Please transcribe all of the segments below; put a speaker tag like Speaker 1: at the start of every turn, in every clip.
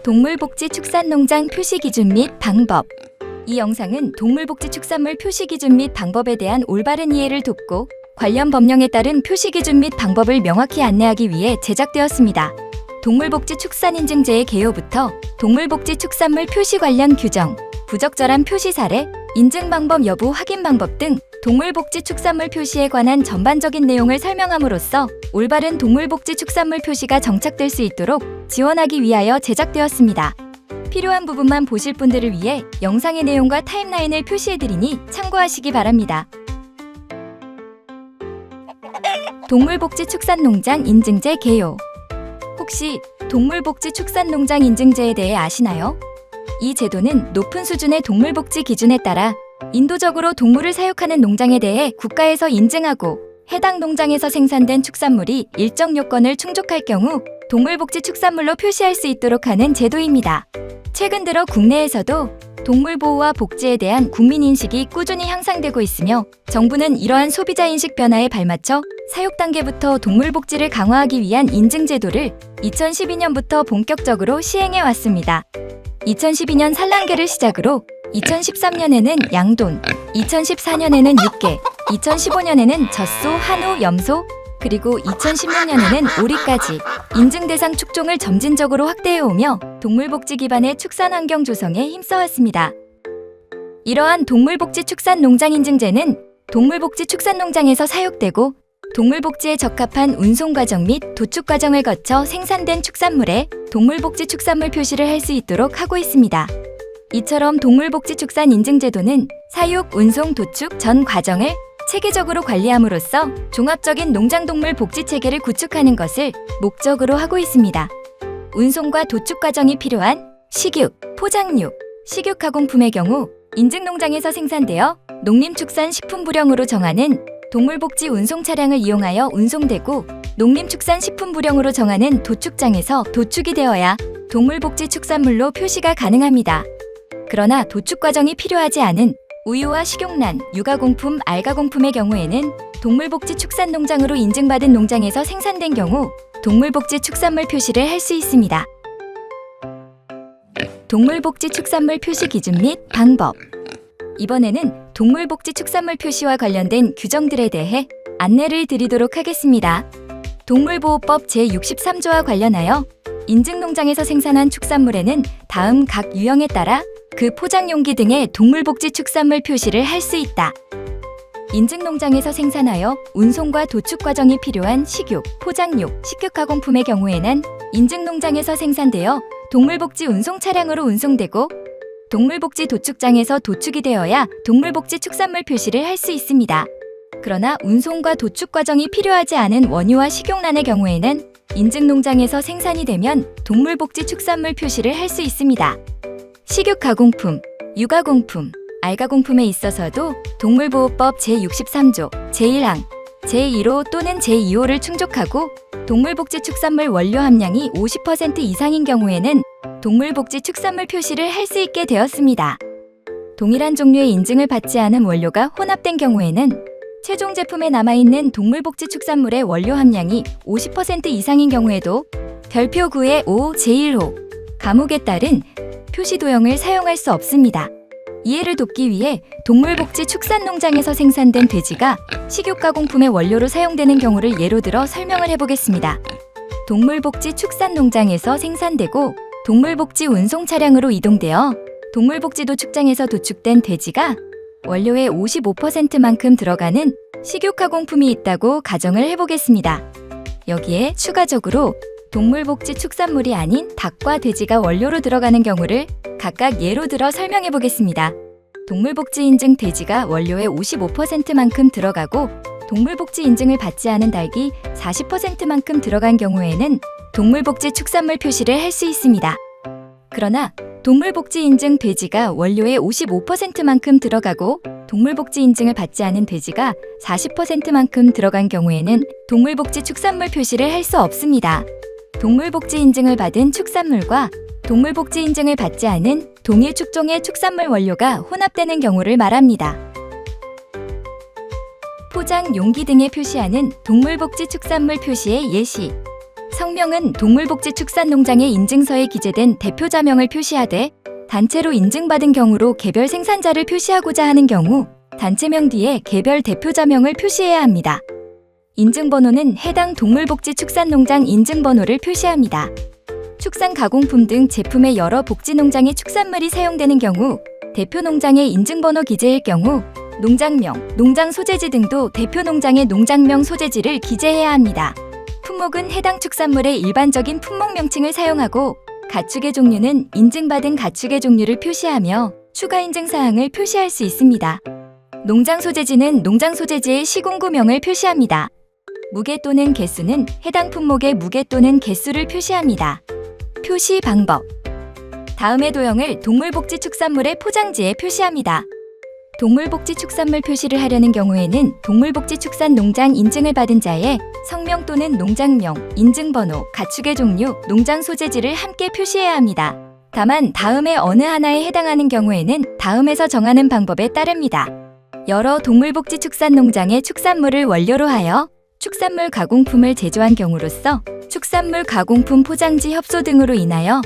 Speaker 1: 동물복지축산농장 표시기준 및 방법. 이 영상은 동물복지축산물 표시기준 및 방법에 대한 올바른 이해를 돕고 관련 법령에 따른 표시기준 및 방법을 명확히 안내하기 위해 제작되었습니다. 동물복지축산인증제의 개요부터 동물복지축산물 표시 관련 규정, 부적절한 표시 사례, 인증 방법 여부 확인 방법 등 동물복지축산물 표시에 관한 전반적인 내용을 설명함으로써 올바른 동물복지축산물 표시가 정착될 수 있도록 지원하기 위하여 제작되었습니다. 필요한 부분만 보실 분들을 위해 영상의 내용과 타임라인을 표시해드리니 참고하시기 바랍니다. 동물복지축산농장 인증제 개요. 혹시 동물복지축산농장 인증제에 대해 아시나요? 이 제도는 높은 수준의 동물복지 기준에 따라 인도적으로 동물을 사육하는 농장에 대해 국가에서 인증하고 해당 농장에서 생산된 축산물이 일정 요건을 충족할 경우 동물복지축산물로 표시할 수 있도록 하는 제도입니다. 최근 들어 국내에서도 동물보호와 복지에 대한 국민인식이 꾸준히 향상되고 있으며 정부는 이러한 소비자인식 변화에 발맞춰 사육 단계부터 동물복지를 강화하기 위한 인증제도를 2012년부터 본격적으로 시행해 왔습니다. 2012년 산란계를 시작으로 2013년에는 양돈, 2014년에는 육개, 2015년에는 젖소, 한우, 염소, 그리고 2016년에는 오리까지 인증 대상 축종을 점진적으로 확대해오며 동물복지 기반의 축산 환경 조성에 힘써왔습니다. 이러한 동물복지 축산농장 인증제는 동물복지 축산농장에서 사육되고 동물복지에 적합한 운송 과정 및 도축 과정을 거쳐 생산된 축산물에 동물복지 축산물 표시를 할 수 있도록 하고 있습니다. 이처럼 동물복지 축산 인증제도는 사육, 운송, 도축 전 과정을 체계적으로 관리함으로써 종합적인 농장동물 복지 체계를 구축하는 것을 목적으로 하고 있습니다. 운송과 도축 과정이 필요한 식육, 포장육, 식육가공품의 경우 인증농장에서 생산되어 농림축산식품부령으로 정하는 동물복지 운송 차량을 이용하여 운송되고 농림축산식품부령으로 정하는 도축장에서 도축이 되어야 동물복지 축산물로 표시가 가능합니다. 그러나 도축 과정이 필요하지 않은 우유와 식용란, 육아공품, 알가공품의 경우에는 동물복지 축산농장으로 인증받은 농장에서 생산된 경우 동물복지 축산물 표시를 할 수 있습니다. 동물복지 축산물 표시 기준 및 방법. 이번에는 동물복지 축산물 표시와 관련된 규정들에 대해 안내를 드리도록 하겠습니다. 동물보호법 제63조와 관련하여 인증농장에서 생산한 축산물에는 다음 각 유형에 따라 그 포장용기 등의 동물복지 축산물 표시를 할 수 있다. 인증농장에서 생산하여 운송과 도축 과정이 필요한 식육, 포장육, 식육가공품의 경우에는 인증농장에서 생산되어 동물복지 운송 차량으로 운송되고 동물복지 도축장에서 도축이 되어야 동물복지 축산물 표시를 할 수 있습니다. 그러나 운송과 도축 과정이 필요하지 않은 원유와 식용란의 경우에는 인증농장에서 생산이 되면 동물복지 축산물 표시를 할 수 있습니다. 식육가공품, 육아공품, 알가공품에 있어서도 동물보호법 제63조, 제1항, 제1호 또는 제2호를 충족하고 동물복지 축산물 원료 함량이 50% 이상인 경우에는 동물복지 축산물 표시를 할 수 있게 되었습니다. 동일한 종류의 인증을 받지 않은 원료가 혼합된 경우에는 최종 제품에 남아있는 동물복지 축산물의 원료 함량이 50% 이상인 경우에도 별표 9의 5, 제1호 가목에 따른 표시 도형을 사용할 수 없습니다. 이해를 돕기 위해 동물복지 축산농장에서 생산된 돼지가 식육가공품의 원료로 사용되는 경우를 예로 들어 설명을 해보겠습니다. 동물복지 축산농장에서 생산되고 동물복지 운송 차량으로 이동되어 동물복지 도축장에서 도축된 돼지가 원료의 55%만큼 들어가는 식육가공품이 있다고 가정을 해보겠습니다. 여기에 추가적으로 동물복지 축산물이 아닌 닭과 돼지가 원료로 들어가는 경우를 각각 예로 들어 설명해 보겠습니다. 동물복지 인증 돼지가 원료의 55%만큼 들어가고 동물복지 인증을 받지 않은 닭이 40%만큼 들어간 경우에는 동물복지 축산물 표시를 할 수 있습니다. 그러나 동물복지 인증 돼지가 원료의 55%만큼 들어가고 동물복지 인증을 받지 않은 돼지가 40%만큼 들어간 경우에는 동물복지 축산물 표시를 할 수 없습니다. 동물복지 인증을 받은 축산물과 동물복지 인증을 받지 않은 동일 축종의 축산물 원료가 혼합되는 경우를 말합니다. 포장 용기 등에 표시하는 동물복지 축산물 표시의 예시. 성명은 동물복지축산농장의 인증서에 기재된 대표자명을 표시하되 단체로 인증받은 경우로 개별 생산자를 표시하고자 하는 경우 단체명 뒤에 개별 대표자명을 표시해야 합니다. 인증번호는 해당 동물복지축산농장 인증번호를 표시합니다. 축산가공품 등 제품의 여러 복지농장의 축산물이 사용되는 경우 대표 농장의 인증번호 기재일 경우 농장명, 농장 소재지 등도 대표 농장의 농장명 소재지를 기재해야 합니다. 품목은 해당 축산물의 일반적인 품목 명칭을 사용하고 가축의 종류는 인증받은 가축의 종류를 표시하며 추가 인증 사항을 표시할 수 있습니다. 농장 소재지는 농장 소재지의 시공구명을 표시합니다. 무게 또는 개수는 해당 품목의 무게 또는 개수를 표시합니다. 표시 방법. 다음의 도형을 동물복지축산물의 포장지에 표시합니다. 동물복지축산물 표시를 하려는 경우에는 동물복지축산농장 인증을 받은 자의 성명 또는 농장명, 인증번호, 가축의 종류, 농장 소재지를 함께 표시해야 합니다. 다만 다음의 어느 하나에 해당하는 경우에는 다음에서 정하는 방법에 따릅니다. 여러 동물복지축산농장의 축산물을 원료로 하여 축산물 가공품을 제조한 경우로서 축산물 가공품 포장지 협소 등으로 인하여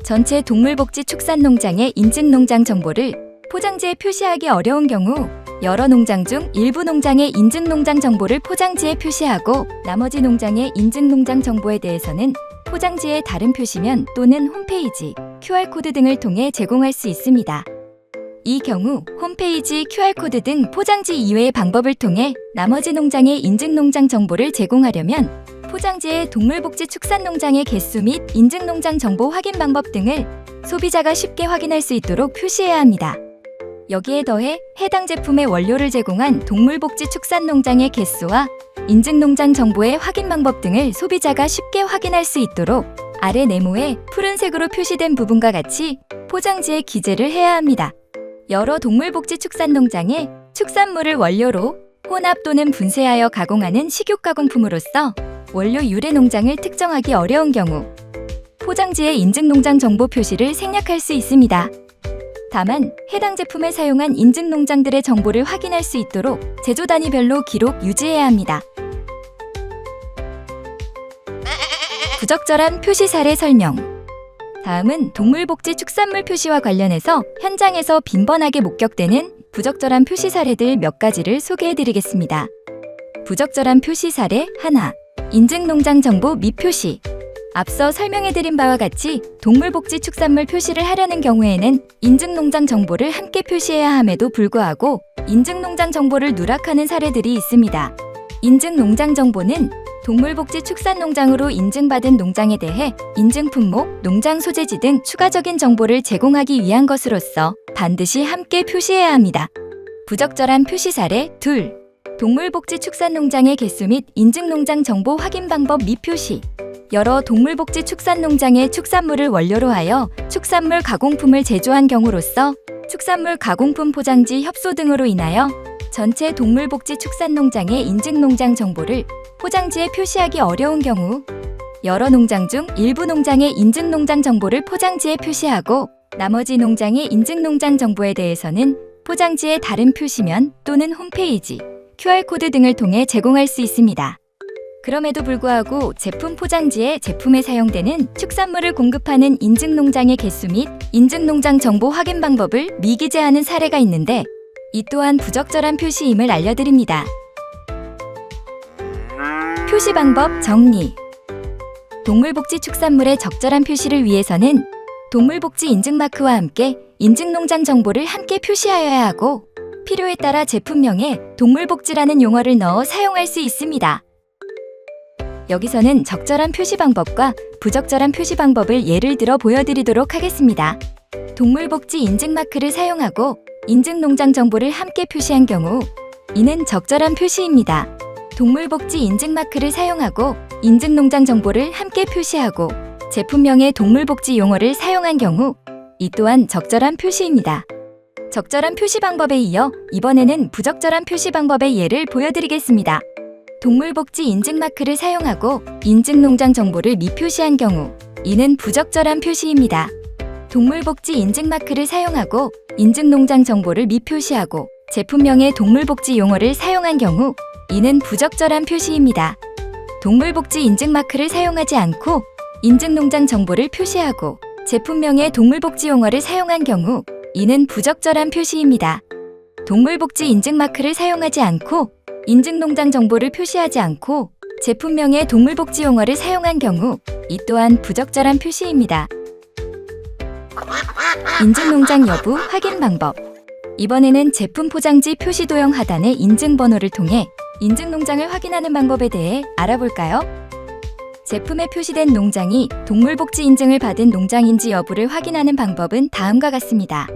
Speaker 1: 전체 동물복지축산농장의 인증농장 정보를 포장지에 표시하기 어려운 경우 여러 농장 중 일부 농장의 인증농장 정보를 포장지에 표시하고 나머지 농장의 인증농장 정보에 대해서는 포장지의 다른 표시면 또는 홈페이지, QR코드 등을 통해 제공할 수 있습니다. 이 경우 홈페이지, QR코드 등 포장지 이외의 방법을 통해 나머지 농장의 인증농장 정보를 제공하려면 포장지에 동물복지축산농장의 개수 및 인증농장 정보 확인 방법 등을 소비자가 쉽게 확인할 수 있도록 표시해야 합니다. 여기에 더해 해당 제품의 원료를 제공한 동물복지축산농장의 개수와 인증농장 정보의 확인 방법 등을 소비자가 쉽게 확인할 수 있도록 아래 네모에 푸른색으로 표시된 부분과 같이 포장지에 기재를 해야 합니다. 여러 동물복지축산농장의 축산물을 원료로 혼합 또는 분쇄하여 가공하는 식육가공품으로서 원료 유래 농장을 특정하기 어려운 경우 포장지의 인증농장 정보 표시를 생략할 수 있습니다. 다만 해당 제품에 사용한 인증농장들의 정보를 확인할 수 있도록 제조 단위별로 기록 유지해야 합니다. 부적절한 표시 사례 설명. 다음은 동물복지축산물 표시와 관련해서 현장에서 빈번하게 목격되는 부적절한 표시 사례들 몇 가지를 소개해드리겠습니다. 부적절한 표시 사례 하나, 인증농장 정보 미표시. 앞서 설명해드린 바와 같이 동물복지축산물 표시를 하려는 경우에는 인증농장 정보를 함께 표시해야 함에도 불구하고 인증농장 정보를 누락하는 사례들이 있습니다. 인증농장 정보는 동물복지축산농장으로 인증받은 농장에 대해 인증 품목, 농장 소재지 등 추가적인 정보를 제공하기 위한 것으로서 반드시 함께 표시해야 합니다. 부적절한 표시 사례 둘, 동물복지축산농장의 개수 및 인증농장 정보 확인 방법 미표시. 여러 동물복지축산농장의 축산물을 원료로 하여 축산물 가공품을 제조한 경우로서 축산물 가공품 포장지 협소 등으로 인하여 전체 동물복지축산농장의 인증농장 정보를 포장지에 표시하기 어려운 경우 여러 농장 중 일부 농장의 인증농장 정보를 포장지에 표시하고 나머지 농장의 인증농장 정보에 대해서는 포장지의 다른 표시면 또는 홈페이지, QR코드 등을 통해 제공할 수 있습니다. 그럼에도 불구하고 제품 포장지에 제품에 사용되는 축산물을 공급하는 인증농장의 개수 및 인증농장 정보 확인 방법을 미기재하는 사례가 있는데 이 또한 부적절한 표시임을 알려드립니다. 표시 방법 정리. 동물복지축산물의 적절한 표시를 위해서는 동물복지 인증마크와 함께 인증농장 정보를 함께 표시하여야 하고 필요에 따라 제품명에 동물복지라는 용어를 넣어 사용할 수 있습니다. 여기서는 적절한 표시 방법과 부적절한 표시 방법을 예를 들어 보여드리도록 하겠습니다. 동물복지 인증마크를 사용하고 인증농장 정보를 함께 표시한 경우 이는 적절한 표시입니다. 동물복지 인증마크를 사용하고 인증농장 정보를 함께 표시하고 제품명에 동물복지 용어를 사용한 경우 이 또한 적절한 표시입니다. 적절한 표시 방법에 이어 이번에는 부적절한 표시 방법의 예를 보여드리겠습니다. 동물복지 인증마크를 사용하고 인증농장 정보를 미표시한 경우 이는 부적절한 표시입니다. 동물복지 인증마크를 사용하고 인증농장 정보를 미표시하고 제품명에 동물복지 용어를 사용한 경우 이는 부적절한 표시입니다. 동물복지 인증 마크를 사용하지 않고 인증농장 정보를 표시하고 제품명에 동물복지 용어를 사용한 경우 이는 부적절한 표시입니다. 동물복지 인증 마크를 사용하지 않고 인증농장 정보를 표시하지 않고 제품명에 동물복지 용어를 사용한 경우 이 또한 부적절한 표시입니다. 인증농장 여부 확인 방법. 이번에는 제품 포장지 표시 도형 하단의 인증번호를 통해 인증농장을 확인하는 방법에 대해 알아볼까요? 제품에 표시된 농장이 동물복지 인증을 받은 농장인지 여부를 확인하는 방법은 다음과 같습니다.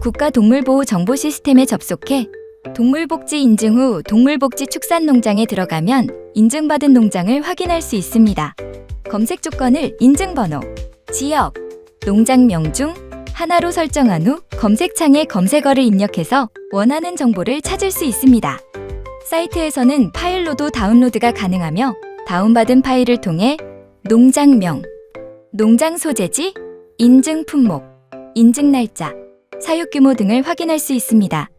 Speaker 1: 국가동물보호 정보 시스템에 접속해 동물복지 인증 후 동물복지 축산농장에 들어가면 인증받은 농장을 확인할 수 있습니다. 검색 조건을 인증번호, 지역, 농장명 중 하나로 설정한 후 검색창에 검색어를 입력해서 원하는 정보를 찾을 수 있습니다. 사이트에서는 파일로도 다운로드가 가능하며 다운받은 파일을 통해 농장명, 농장 소재지, 인증 품목, 인증 날짜, 사육 규모 등을 확인할 수 있습니다.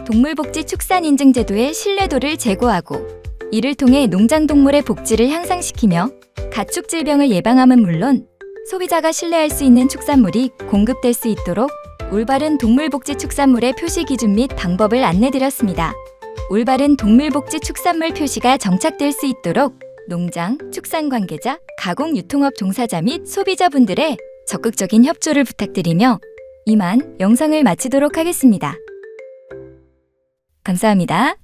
Speaker 1: 동물복지 축산인증제도의 신뢰도를 제고하고 이를 통해 농장동물의 복지를 향상시키며 가축 질병을 예방함은 물론 소비자가 신뢰할 수 있는 축산물이 공급될 수 있도록 올바른 동물복지 축산물의 표시 기준 및 방법을 안내드렸습니다. 올바른 동물복지 축산물 표시가 정착될 수 있도록 농장, 축산 관계자, 가공 유통업 종사자 및 소비자분들의 적극적인 협조를 부탁드리며 이만 영상을 마치도록 하겠습니다. 감사합니다.